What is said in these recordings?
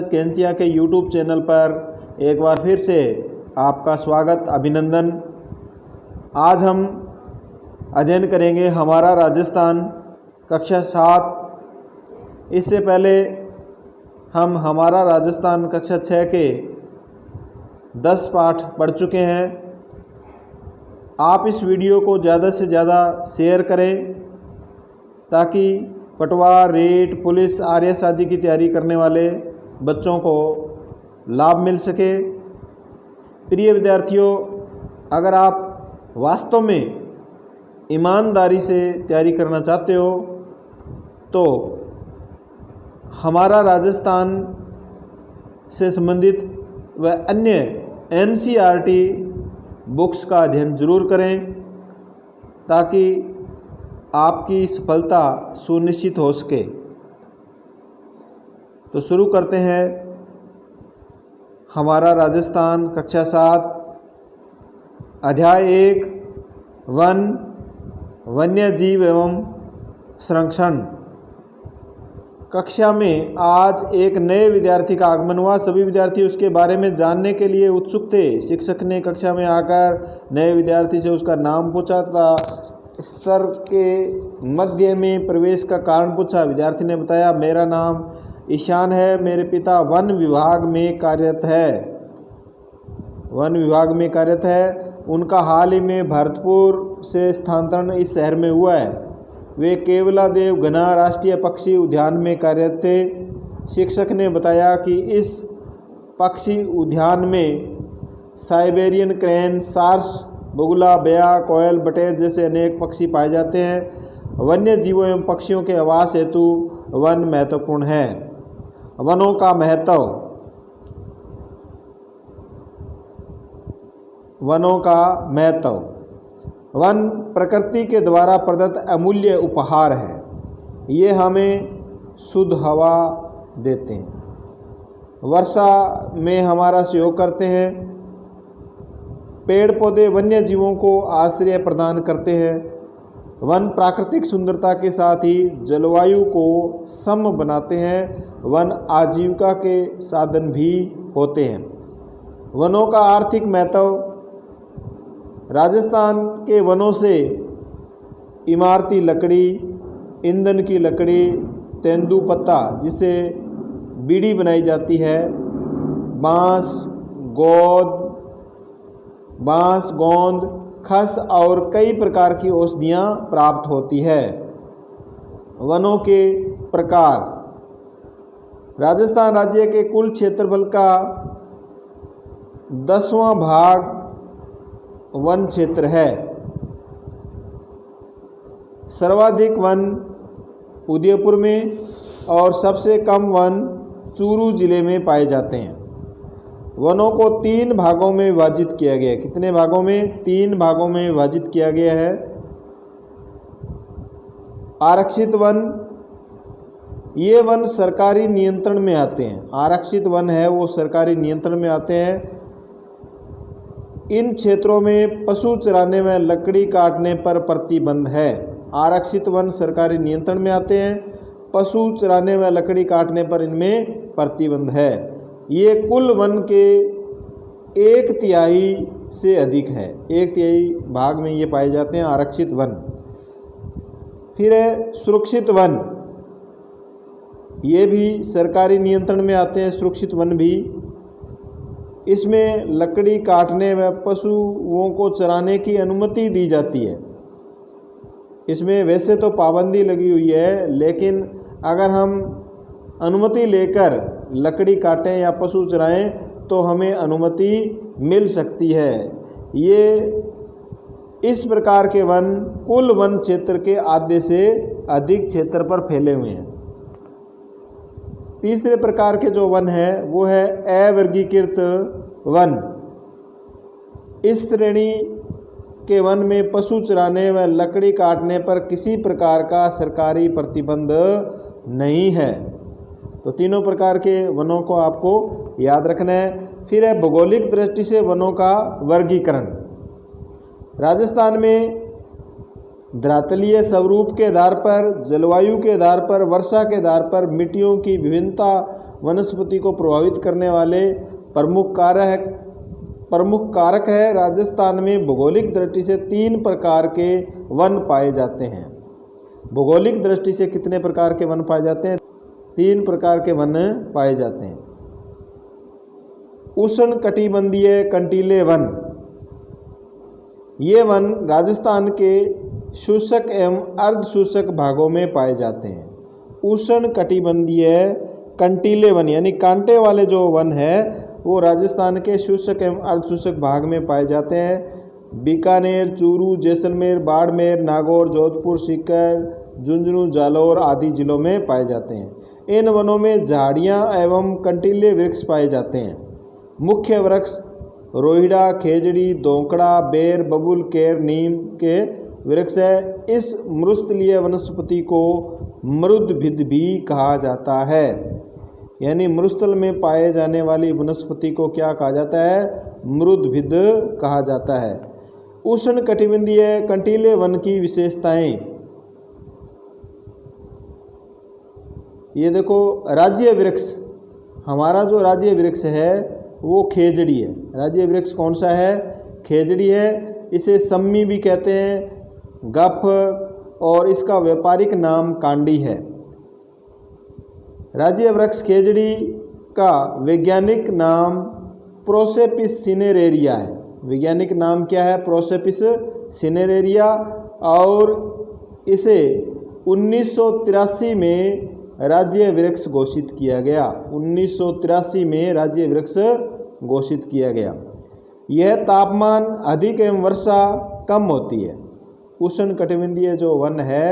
कैंचिया के YouTube channel पर एक बार फिर से आपका स्वागत अभिनंदन। आज हम अध्ययन करेंगे हमारा राजस्थान कक्षा 7। इससे पहले हम हमारा राजस्थान कक्षा 6 के 10 पाठ पढ़ चुके हैं। आप इस वीडियो को ज़्यादा से ज़्यादा शेयर करें ताकि पटवार, रेट, पुलिस, आरएएस आदि की तैयारी करने वाले बच्चों को लाभ मिल सके। प्रिय विद्यार्थियों, अगर आप वास्तव में ईमानदारी से तैयारी करना चाहते हो तो हमारा राजस्थान से संबंधित व अन्य एनसीईआरटी बुक्स का अध्ययन जरूर करें ताकि आपकी सफलता सुनिश्चित हो सके। तो शुरू करते हैं हमारा राजस्थान कक्षा 7 अध्याय 1 वन, वन्य जीव एवं संरक्षण। कक्षा में आज एक नए विद्यार्थी का आगमन हुआ। सभी विद्यार्थी उसके बारे में जानने के लिए उत्सुक थे। शिक्षक ने कक्षा में आकर नए विद्यार्थी से उसका नाम पूछा था, स्तर के मध्य में प्रवेश का कारण पूछा। विद्यार्थी ने बताया, मेरा नाम ईशान है, मेरे पिता वन विभाग में कार्यरत है। उनका हाल ही में भरतपुर से स्थानांतरण इस शहर में हुआ है। वे केवलादेव घना राष्ट्रीय पक्षी उद्यान में कार्यरत थे। शिक्षक ने बताया कि इस पक्षी उद्यान में साइबेरियन क्रेन, सार्स, बगुला, बया, कोयल, बटेर जैसे अनेक पक्षी पाए जाते हैं। वन्य जीवों एवं पक्षियों के आवास हेतु वन महत्वपूर्ण है। वनों का महत्व। वन प्रकृति के द्वारा प्रदत्त अमूल्य उपहार है। ये हमें शुद्ध हवा देते हैं, वर्षा में हमारा सहयोग करते हैं। पेड़ पौधे वन्य जीवों को आश्रय प्रदान करते हैं। वन प्राकृतिक सुंदरता के साथ ही जलवायु को सम बनाते हैं। वन आजीविका के साधन भी होते हैं। वनों का आर्थिक महत्व। राजस्थान के वनों से इमारती लकड़ी, ईंधन की लकड़ी, तेंदुपत्ता जिसे बीड़ी बनाई जाती है, बांस, गोंद, खस और कई प्रकार की औषधियाँ प्राप्त होती है। वनों के प्रकार। राजस्थान राज्य के कुल क्षेत्रफल का 10वां भाग वन क्षेत्र है। सर्वाधिक वन उदयपुर में और सबसे कम वन चूरू जिले में पाए जाते हैं। वनों को 3 भागों में विभाजित किया गया है। कितने भागों में? 3 भागों में विभाजित किया गया है। आरक्षित वन। ये वन सरकारी नियंत्रण में आते हैं। आरक्षित वन है वो सरकारी नियंत्रण में आते हैं। इन क्षेत्रों में पशु चराने व लकड़ी काटने पर प्रतिबंध है। आरक्षित वन सरकारी नियंत्रण में आते हैं। पशु चराने व लकड़ी काटने पर इनमें प्रतिबंध है। ये कुल वन के 1/3 से अधिक है। 1/3 भाग में ये पाए जाते हैं आरक्षित वन। फिर है सुरक्षित वन। ये भी सरकारी नियंत्रण में आते हैं, सुरक्षित वन भी। इसमें लकड़ी काटने व पशुओं को चराने की अनुमति दी जाती है। इसमें वैसे तो पाबंदी लगी हुई है, लेकिन अगर हम अनुमति लेकर लकड़ी काटें या पशु चराएं तो हमें अनुमति मिल सकती है। ये इस प्रकार के वन कुल वन क्षेत्र के आधे से अधिक क्षेत्र पर फैले हुए हैं। तीसरे प्रकार के जो वन है वो है अवर्गीकृत वन। इस श्रेणी के वन में पशु चराने व लकड़ी काटने पर किसी प्रकार का सरकारी प्रतिबंध नहीं है। तो तीनों प्रकार के वनों को आपको याद रखना है। फिर है भौगोलिक दृष्टि से वनों का वर्गीकरण। राजस्थान में धरातलीय स्वरूप के आधार पर, जलवायु के आधार पर, वर्षा के आधार पर, मिट्टियों की विभिन्नता वनस्पति को प्रभावित करने वाले प्रमुख कारक है। राजस्थान में भौगोलिक दृष्टि से 3 प्रकार के वन पाए जाते हैं। भौगोलिक दृष्टि से कितने प्रकार के वन पाए जाते हैं? 3 प्रकार के वन पाए जाते हैं। उष्णकटिबंधीय कंटीले वन, ये वन राजस्थान के शुष्क एवं अर्ध शुष्क भागों में पाए जाते हैं। उष्णकटिबंधीय कंटीले वन यानी कांटे वाले जो वन है वो राजस्थान के शुष्क एवं अर्ध शुष्क भाग में पाए जाते हैं। बीकानेर, चूरू, जैसलमेर, बाड़मेर, नागौर, जोधपुर, सीकर, झुंझुनू, जालौर आदि जिलों में पाए जाते हैं। इन वनों में झाड़ियाँ एवं कंटीले वृक्ष पाए जाते हैं। मुख्य वृक्ष रोहिड़ा, खेजड़ी, दोंकड़ा, बेर, बबूल, केर, नीम के वृक्ष है। इस मृस्थलीय वनस्पति को मरुद्भिद भी कहा जाता है, यानी मरुस्थल में पाए जाने वाली वनस्पति को क्या कहा जाता है? मरुद्भिद कहा जाता है। उष्णकटिबंधीय कंटीले वन की विशेषताएं, ये देखो राज्य वृक्ष, हमारा जो राज्य वृक्ष है वो खेजड़ी है। राज्य वृक्ष कौन सा है? खेजड़ी है। इसे सम्मी भी कहते हैं, गफ, और इसका व्यापारिक नाम कांडी है। राज्य वृक्ष खेजड़ी का वैज्ञानिक नाम प्रोसेपिस सिनेरेरिया है। वैज्ञानिक नाम क्या है? प्रोसेपिस सिनेरेरिया। और इसे 1983 में राज्य वृक्ष घोषित किया गया। 1983 में राज्य वृक्ष घोषित किया गया। यह तापमान अधिक एवं वर्षा कम होती है। उष्णकटिबंधीय जो वन है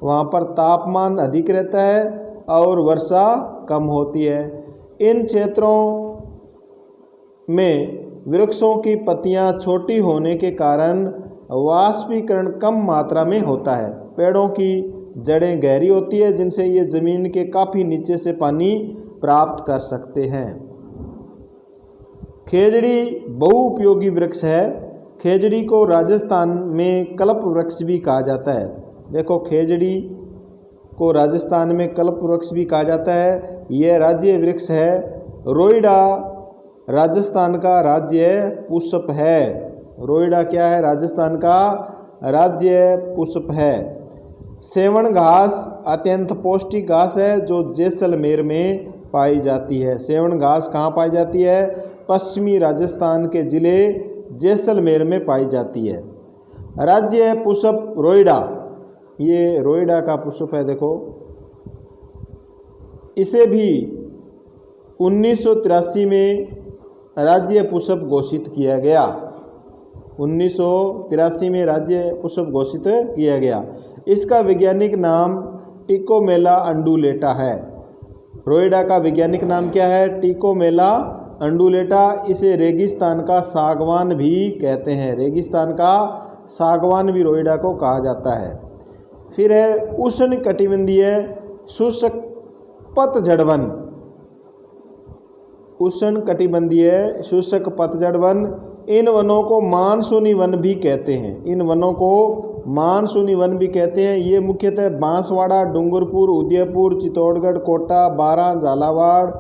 वहाँ पर तापमान अधिक रहता है और वर्षा कम होती है। इन क्षेत्रों में वृक्षों की पत्तियाँ छोटी होने के कारण वाष्पीकरण कम मात्रा में होता है। पेड़ों की जड़ें गहरी होती है जिनसे ये ज़मीन के काफ़ी नीचे से पानी प्राप्त कर सकते हैं। खेजड़ी बहुउपयोगी वृक्ष है। खेजड़ी को राजस्थान में कल्प वृक्ष भी कहा जाता है। देखो, खेजड़ी को राजस्थान में कल्प वृक्ष भी कहा जाता है। यह राज्य वृक्ष है। रोइडा राजस्थान का राज्य पुष्प है। रोइडा क्या है? राजस्थान का राज्य पुष्प है। सेवण घास अत्यंत पौष्टिक घास है जो जैसलमेर में पाई जाती है। सेवण घास कहाँ पाई जाती है? पश्चिमी राजस्थान के ज़िले जैसलमेर में पाई जाती है। राज्य पुष्प रोइडा, ये रोइडा का पुष्प है। देखो, इसे भी 1983 में राज्य पुष्प घोषित किया गया। 1983 में राज्य पुष्प घोषित किया गया। इसका वैज्ञानिक नाम टिकोमेला अंडुलेटा है। रोइडा का वैज्ञानिक नाम क्या है? टिकोमेला अंडुलेटा। इसे रेगिस्तान का सागवान भी कहते हैं। रेगिस्तान का सागवान भी रोइडा को कहा जाता है। फिर है उष्णकटिबंधीय शुष्क पतझड़ वन। उष्णकटिबंधीय शुष्क पतझड़ वन, इन वनों को मानसूनी वन भी कहते हैं। इन वनों को मानसूनी वन भी कहते हैं। ये मुख्यतः बांसवाड़ा, डूंगरपुर, उदयपुर, चित्तौड़गढ़, कोटा, बारां, झालावाड़,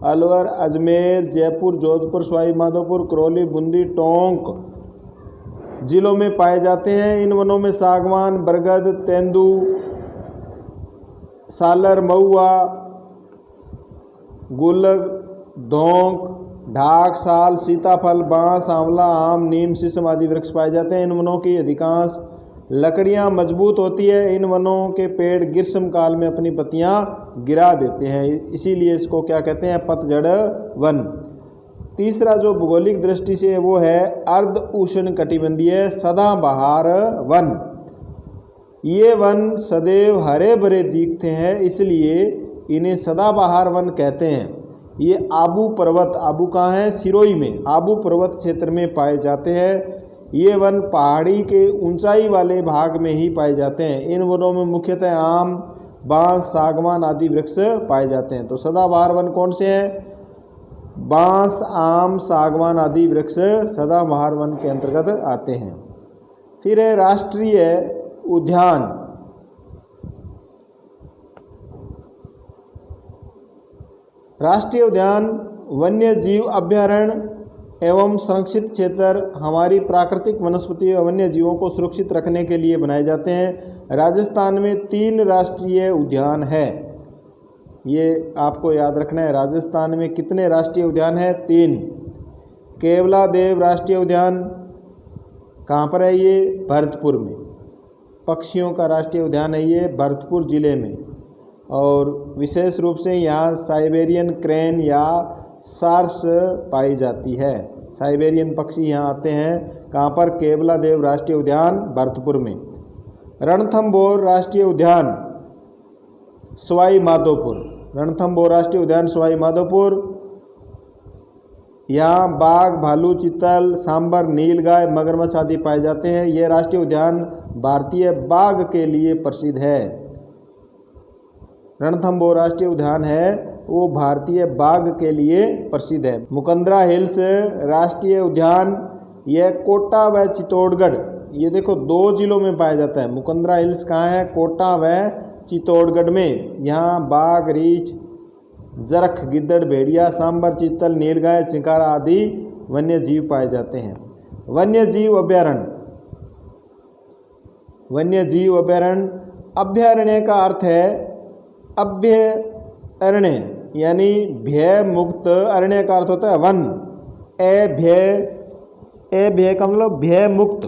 अलवर, अजमेर, जयपुर, जोधपुर, सवाई माधोपुर, करौली, बूंदी, टोंक जिलों में पाए जाते हैं। इन वनों में सागवान, बरगद, तेंदू, सालर, महुआ, गुलग, धोंक, ढाक, साल, सीताफल, बांस, आंवला, आम, नीम, शीशम आदि वृक्ष पाए जाते हैं। इन वनों की अधिकांश लकड़ियां मजबूत होती है। इन वनों के पेड़ ग्रीष्म काल में अपनी पत्तियां गिरा देते हैं, इसीलिए इसको क्या कहते हैं? पतझड़ वन। तीसरा जो भौगोलिक दृष्टि से वो है अर्ध उष्णकटिबंधीय सदाबहार वन। ये वन सदैव हरे भरे दिखते हैं, इसलिए इन्हें सदाबहार वन कहते हैं। ये आबू पर्वत, आबू कहाँ है? सिरोही में, आबू पर्वत क्षेत्र में पाए जाते हैं। ये वन पहाड़ी के ऊंचाई वाले भाग में ही पाए जाते हैं। इन वनों में मुख्यतः आम, बांस, सागवान आदि वृक्ष पाए जाते हैं। तो सदाबहार वन कौन से हैं? बांस, आम, सागवान आदि वृक्ष सदाबहार वन के अंतर्गत आते हैं। फिर है राष्ट्रीय उद्यान। राष्ट्रीय उद्यान, वन्य जीव अभयारण्य एवं संरक्षित क्षेत्र हमारी प्राकृतिक वनस्पति और वन्य जीवों को सुरक्षित रखने के लिए बनाए जाते हैं। राजस्थान में 3 राष्ट्रीय उद्यान है, ये आपको याद रखना है। राजस्थान में कितने राष्ट्रीय उद्यान हैं? 3। केवलादेव राष्ट्रीय उद्यान कहाँ पर है? ये भरतपुर में। पक्षियों का राष्ट्रीय उद्यान है ये भरतपुर ज़िले में, और विशेष रूप से यहाँ साइबेरियन क्रेन या सार्स पाई जाती है। साइबेरियन पक्षी यहाँ आते हैं। कहाँ पर? केवलादेव राष्ट्रीय उद्यान भरतपुर में। रणथंभौर राष्ट्रीय उद्यान सवाई माधोपुर। रणथंभौर राष्ट्रीय उद्यान सवाई माधोपुर। यहाँ बाघ, भालू, चीतल, सांबर, नीलगाय, मगरमच्छ आदि पाए जाते हैं। यह राष्ट्रीय उद्यान भारतीय बाघ के लिए प्रसिद्ध है। रणथंभौर राष्ट्रीय उद्यान है वो भारतीय बाघ के लिए प्रसिद्ध है। मुकंदरा हिल्स राष्ट्रीय उद्यान, यह कोटा व चित्तौड़गढ़, ये देखो 2 जिलों में पाया जाता है। मुकंदरा हिल्स कहाँ है? कोटा व चित्तौड़गढ़ में। यहाँ बाघ, रीछ, जरख, गिद्दड़, भेड़िया, सांबर, चीतल, नीलगाय, चिंकारा आदि वन्य जीव पाए जाते हैं। वन्य जीव अभयारण्य, वन्य जीव अभयारण्य, अभयारण्य का अर्थ है अभयारण्य यानी भय मुक्त। अरण्य का अर्थ होता है वन। अभय का मतलब भय मुक्त।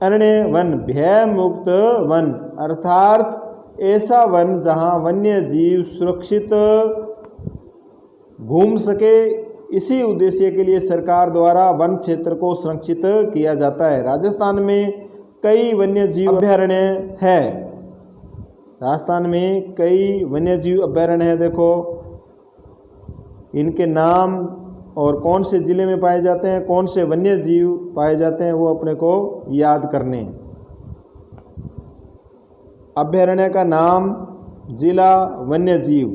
अरण्य वन, भय मुक्त वन अर्थात ऐसा वन जहाँ वन्य जीव सुरक्षित घूम सके। इसी उद्देश्य के लिए सरकार द्वारा वन क्षेत्र को संरक्षित किया जाता है। राजस्थान में कई वन्य जीव अभयारण्य है। राजस्थान में कई वन्य जीव अभयारण्य है। देखो इनके नाम और कौन से ज़िले में पाए जाते हैं, कौन से वन्य जीव पाए जाते हैं, वो अपने को याद करने। अभयारण्य का नाम, जिला, वन्य जीव।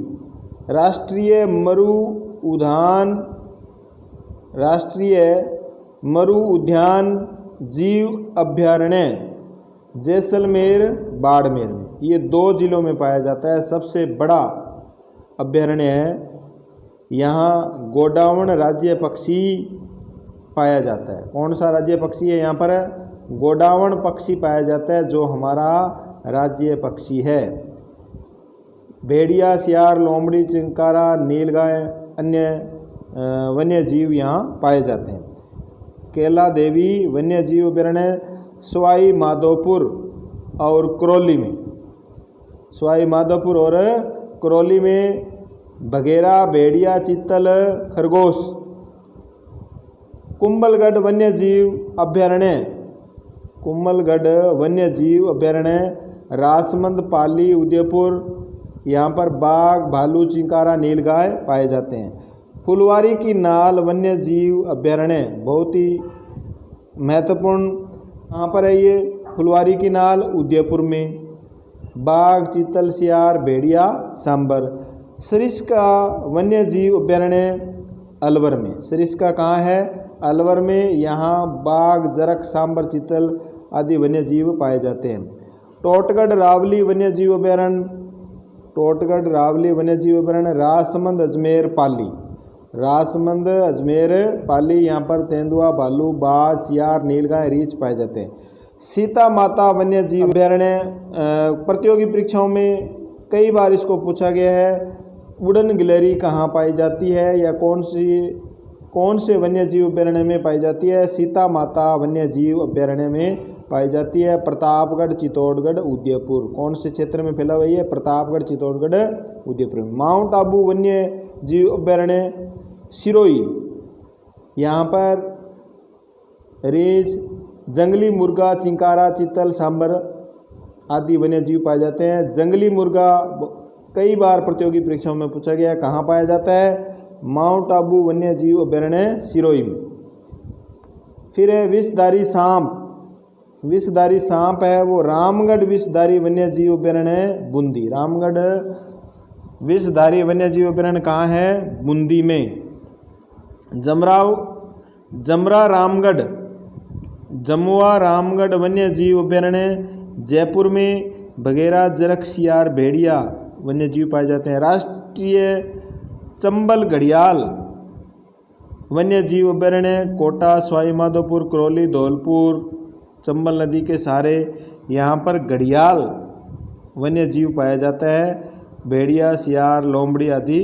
राष्ट्रीय मरु उद्यान, राष्ट्रीय मरु उद्यान जीव अभयारण्य जैसलमेर, बाड़मेर में, ये 2 जिलों में पाया जाता है। सबसे बड़ा अभयारण्य है। यहाँ गोडावण राज्य पक्षी पाया जाता है। कौन सा राज्य पक्षी है यहाँ पर? गोडावण पक्षी पाया जाता है, जो हमारा राज्य पक्षी है। भेड़िया, सियार, लोमड़ी, चिंकारा, नीलगाय, अन्य वन्य जीव यहाँ पाए जाते हैं। केला देवी वन्य जीव अभयारण्य सवाई माधोपुर और करौली में। सवाई माधोपुर और करौली में बघेरा, भेड़िया, चीतल, खरगोश। कुंभलगढ़ वन्य जीव अभयारण्य, कुंभलगढ़ वन्य जीव अभयारण्य राजमंद, पाली, उदयपुर, यहाँ पर बाघ, भालू, चिंकारा, नीलगाय पाए जाते हैं। फुलवारी की नाल वन्य जीव अभयारण्य बहुत ही महत्वपूर्ण, कहाँ पर है ये? फुलवारी की नाल उदयपुर में। बाघ, चीतल, सियार, भेड़िया, सांबर। सरिस्का वन्य जीव अभयारण्य अलवर में। सरिस्का कहाँ है? अलवर में। यहाँ बाघ, जरख, सांबर, चीतल आदि वन्य जीव पाए जाते हैं। टोटगढ़ रावली वन्य जीव अभयारण्य, टोटगढ़ रावली वन्य जीव अभयारण्य राजसमंद, अजमेर, पाली। राजसमंद, अजमेर, पाली, यहाँ पर तेंदुआ, भालू, बाज, सियार, नीलगाय, रीछ पाए जाते हैं। सीता माता वन्य जीव अभयारण्य, प्रतियोगी परीक्षाओं में कई बार इसको पूछा गया है। उड़न गिलहरी कहाँ पाई जाती है या कौन से वन्य जीव अभयारण्य में पाई जाती है? सीता माता वन्य जीव अभयारण्य में पाई जाती है। प्रतापगढ़, चित्तौड़गढ़, उदयपुर। कौन से क्षेत्र में फैला हुआ है? प्रतापगढ़, चित्तौड़गढ़, उदयपुर में। माउंट आबू वन्य जीव अभयारण्य सिरोही, यहाँ पर रीछ, जंगली मुर्गा, चिंकारा, चीतल, सांबर आदि वन्य जीव पाए जाते हैं। जंगली मुर्गा कई बार प्रतियोगी परीक्षाओं में पूछा गया, कहाँ पाया जाता है? माउंट आबू वन्य जीव अभयारण्य सिरोही में। फिर है विषधारी सांप, विषधारी सांप है वो रामगढ़ विषधारी वन्य जीव अभयारण्य बूंदी। रामगढ़ विषधारी वन्य जीव अभयारण्य कहाँ है? बूंदी में। जमरा रामगढ़, जमुआ रामगढ़ वन्य जीव अभयारण्य जयपुर में। बघेरा, जरख, सियार, भेड़िया वन्य जीव पाए जाते हैं। राष्ट्रीय चंबल घड़ियाल वन्य जीव अभयारण्य कोटा, सवाई माधोपुर, करौली, धौलपुर, चंबल नदी के सहारे यहाँ पर घड़ियाल वन्य जीव पाया जाता है। भेड़िया, सियार, लोमड़ी आदि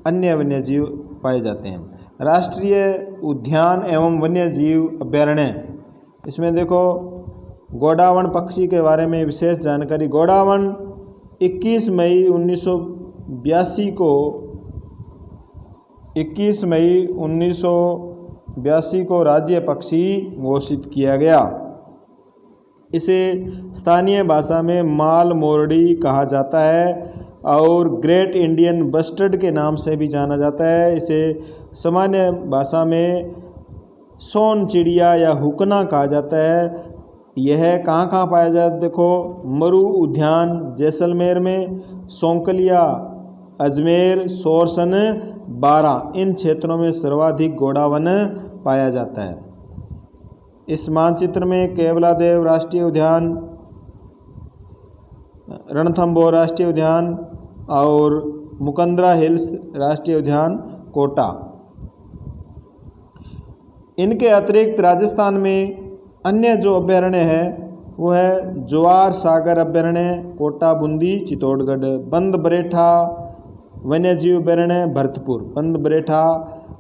अन्य वन्य जीव पाए जाते हैं। राष्ट्रीय उद्यान एवं वन्य जीव अभयारण्य, इसमें देखो गोडावण पक्षी के बारे में विशेष जानकारी। गोडावण 21 मई 1982 को राज्य पक्षी घोषित किया गया। इसे स्थानीय भाषा में माल मोरडी कहा जाता है और ग्रेट इंडियन बस्टर्ड के नाम से भी जाना जाता है। इसे सामान्य भाषा में सोन चिड़िया या हुकना कहा जाता है। यह कहाँ कहाँ पाया जाता है? देखो, मरु उद्यान जैसलमेर में, सोंकलिया, अजमेर, सोरसन, बारा, इन क्षेत्रों में सर्वाधिक गोडावण पाया जाता है। इस मानचित्र में केवलादेव राष्ट्रीय उद्यान, रणथंबोर राष्ट्रीय उद्यान और मुकंदरा हिल्स राष्ट्रीय उद्यान कोटा। इनके अतिरिक्त राजस्थान में अन्य जो अभयारण्य है वो है ज्वार सागर अभयारण्य कोटा, बूंदी, चित्तौड़गढ़। बंद बरेठा वन्य जीव अभयारण्य भरतपुर। बंद बरेठा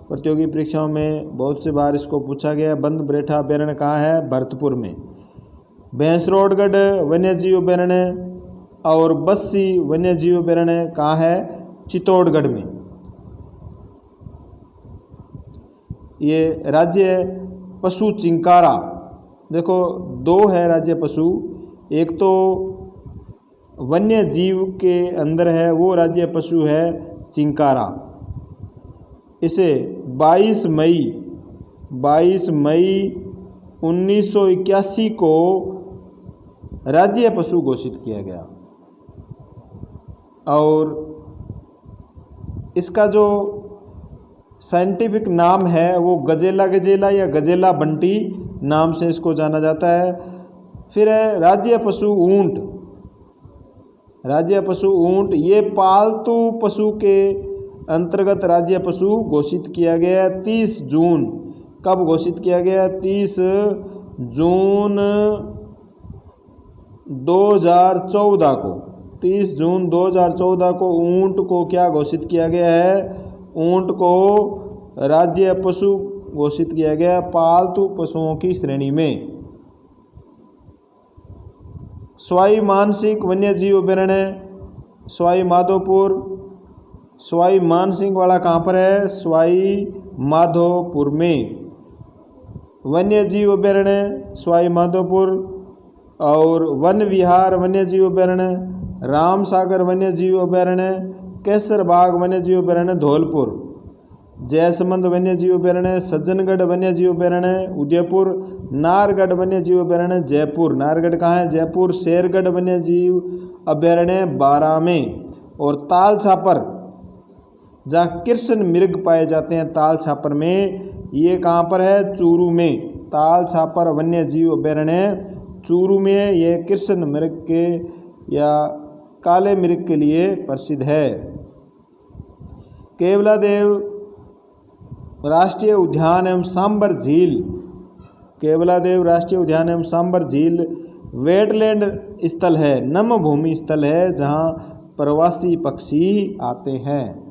प्रतियोगी परीक्षाओं में बहुत से बार इसको पूछा गया। बंद बरेठा अभयारण्य कहाँ है? भरतपुर में। भैंसरोडगढ़ वन्य जीव अभयारण्य और बस्सी वन्य जीव अभयारण्य कहाँ है? चित्तौड़गढ़ में। ये राज्य पशु चिंकारा, देखो दो है राज्य पशु, एक तो वन्य जीव के अंदर है वो राज्य पशु है चिंकारा। इसे 22 मई 1981 को राज्य पशु घोषित किया गया और इसका जो साइंटिफिक नाम है वो गजेला या गजेला बंटी नाम से इसको जाना जाता है। फिर है राज्य पशु ऊंट। राज्य पशु ऊंट ये पालतू पशु के अंतर्गत राज्य पशु घोषित किया गया 30 जून। कब घोषित किया गया? 30 जून 2014 को। 30 जून 2014 को ऊंट को क्या घोषित किया गया है? ऊंट को राज्य पशु घोषित किया गया पालतू पशुओं की श्रेणी में। सवाई मानसिंह वन्य जीव अभयारण्य सवाई माधोपुर। सवाई मानसिंह वाला कहाँ पर है? सवाई माधोपुर में। वन्य जीव अभयारण्य सवाई माधोपुर और वन विहार वन्य जीव अभयारण्य, रामसागर वन्य जीव अभयारण्य, केसरबाग वन्य जीव अभयारण्य धौलपुर, जयसमंद वन्य जीव अभयारण्य, सज्जनगढ़ वन्य जीव अभयारण्य उदयपुर, नारगढ़ वन्य जीव अभयारण्य जयपुर। नारगढ़ कहाँ है? जयपुर। शेरगढ़ वन्य जीव अभयारण्य बारा में। और ताल छापर जहाँ कृष्ण मृग पाए जाते हैं ताल छापर में, ये कहाँ पर है? चूरू में। ताल छापर वन्य जीव अभयारण्य चूरू में। ये कृष्ण मृग के या काले मृग के लिए प्रसिद्ध है। केवलादेव राष्ट्रीय उद्यान एवं सांबर झील। केवलादेव राष्ट्रीय उद्यान एवं सांबर झील वेटलैंड स्थल है, नम भूमि स्थल है जहाँ प्रवासी पक्षी आते हैं।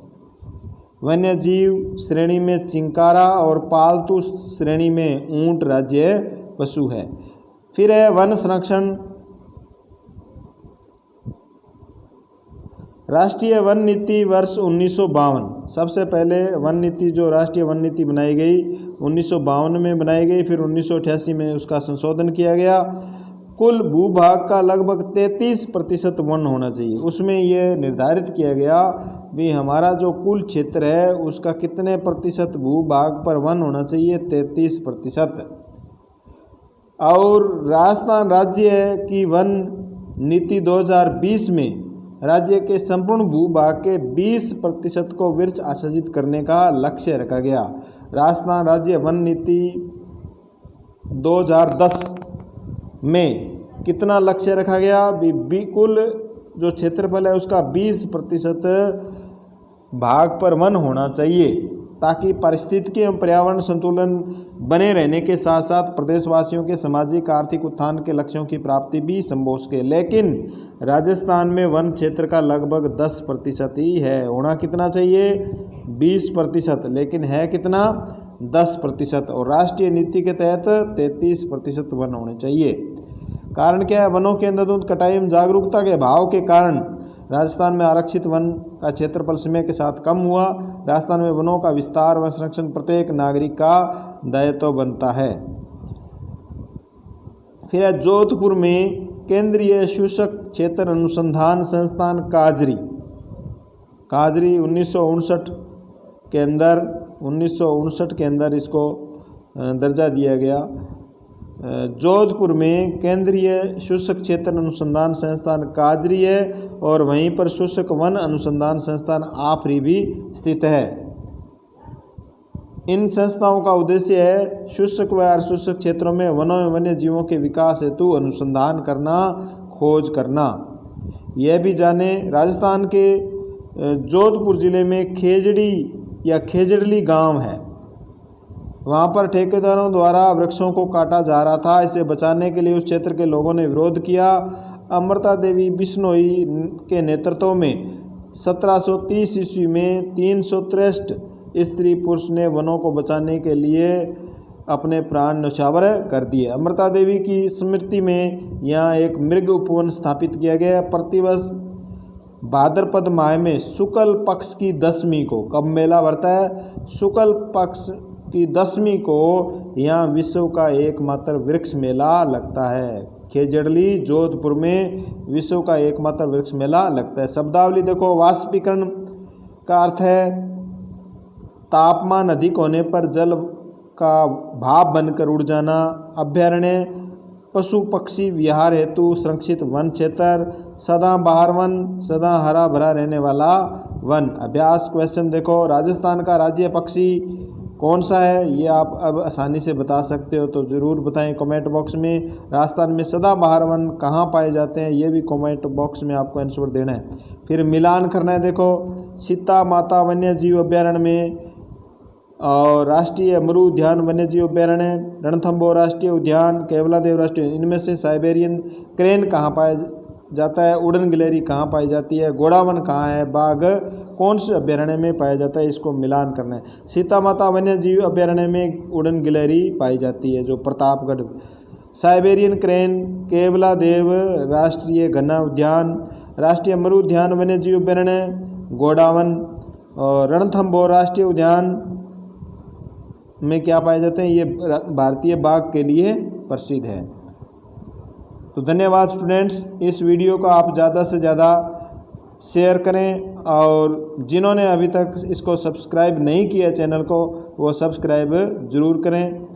वन्य जीव श्रेणी में चिंकारा और पालतू श्रेणी में ऊंट राज्य पशु है। फिर है वन संरक्षण। राष्ट्रीय वन नीति वर्ष 1952। सबसे पहले वन नीति जो राष्ट्रीय वन नीति बनाई गई 1952 में बनाई गई, फिर 1988 में उसका संशोधन किया गया। कुल भूभाग का लगभग 33% वन होना चाहिए। उसमें यह निर्धारित किया गया भी हमारा जो कुल क्षेत्र है उसका कितने प्रतिशत भूभाग पर वन होना चाहिए? 33%। और राजस्थान राज्य की वन नीति 2020 में राज्य के संपूर्ण भूभाग के 20% को वृक्ष आच्छादित करने का लक्ष्य रखा गया। राजस्थान राज्य वन नीति 2010 में कितना लक्ष्य रखा गया? कुल जो क्षेत्रफल है उसका 20% भाग पर वन होना चाहिए ताकि पारिस्थितिकी एवं पर्यावरण संतुलन बने रहने के साथ साथ प्रदेशवासियों के सामाजिक आर्थिक उत्थान के लक्ष्यों की प्राप्ति भी संभव हो सके। लेकिन राजस्थान में वन क्षेत्र का लगभग 10% ही है। होना कितना चाहिए? 20%, लेकिन है कितना? 10%। और राष्ट्रीय नीति के तहत 33% वन होने चाहिए। कारण क्या है? वनों की अंधाधुंध कटाई में जागरूकता के अभाव के कारण राजस्थान में आरक्षित वन का क्षेत्रफल समय के साथ कम हुआ। राजस्थान में वनों का विस्तार व संरक्षण प्रत्येक नागरिक का दायित्व बनता है। फिर है जोधपुर में केंद्रीय शुष्क क्षेत्र अनुसंधान संस्थान काजरी 1959 के अंदर इसको दर्जा दिया गया। जोधपुर में केंद्रीय शुष्क क्षेत्र अनुसंधान संस्थान काजरी है और वहीं पर शुष्क वन अनुसंधान संस्थान आफरी भी स्थित है। इन संस्थाओं का उद्देश्य है शुष्क व अर्धशुष्क क्षेत्रों में वनों एवं वन्य जीवों के विकास हेतु अनुसंधान करना, खोज करना। यह भी जाने राजस्थान के जोधपुर जिले में खेजड़ी या खेजड़ली गांव है। वहाँ पर ठेकेदारों द्वारा वृक्षों को काटा जा रहा था। इसे बचाने के लिए उस क्षेत्र के लोगों ने विरोध किया। अमृता देवी बिश्नोई के नेतृत्व में 1730 ईस्वी में 363 स्त्री पुरुष ने वनों को बचाने के लिए अपने प्राण न्यौछावर कर दिए। अमृता देवी की स्मृति में यहाँ एक मृग उपवन स्थापित किया गया। प्रतिवर्ष भाद्रपद माह में शुक्ल पक्ष की 10वीं को, कब मेला भरता है? शुक्ल पक्ष की 10वीं को यहाँ विश्व का एकमात्र वृक्ष मेला लगता है। खेजड़ली जोधपुर में विश्व का एकमात्र वृक्ष मेला लगता है। शब्दावली देखो। वाष्पीकरण का अर्थ है तापमान अधिक होने पर जल का भाप बनकर उड़ जाना। अभ्यारण्य पशु पक्षी विहार हेतु संरक्षित वन क्षेत्र। सदाबहार वन, सदा हरा भरा रहने वाला वन। अभ्यास क्वेश्चन देखो। राजस्थान का राज्य पक्षी कौन सा है? ये आप अब आसानी से बता सकते हो तो ज़रूर बताएं कमेंट बॉक्स में। राजस्थान में सदाबहार वन कहाँ पाए जाते हैं? ये भी कमेंट बॉक्स में आपको आंसर देना है। फिर मिलान करना है। देखो, सीता माता वन्य जीव अभ्यारण्य में और राष्ट्रीय मरु उद्यान वन्य जीव अभ्यारण्य, रणथंभौर राष्ट्रीय उद्यान, केवलादेव राष्ट्रीय, इनमें से साइबेरियन क्रेन कहाँ पाया जाता है? उड़न गिलहरी कहाँ पाई जाती है? घोड़ावन कहाँ है? बाघ कौन से अभ्यारण्य में पाया जाता है? इसको मिलान करना है। सीता माता वन्य जीव अभ्यारण्य में उड़न गिलहरी पाई जाती है जो प्रतापगढ़। साइबेरियन क्रेन केवलादेव राष्ट्रीय घना उद्यान, राष्ट्रीय मरु उद्यान वन्य जीव अभ्यारण्य घोड़ावन और रणथंभौर राष्ट्रीय उद्यान में क्या पाए जाते हैं? ये भारतीय बाघ के लिए प्रसिद्ध है। तो धन्यवाद स्टूडेंट्स। इस वीडियो को आप ज़्यादा से ज़्यादा शेयर करें और जिन्होंने अभी तक इसको सब्सक्राइब नहीं किया चैनल को वो सब्सक्राइब ज़रूर करें।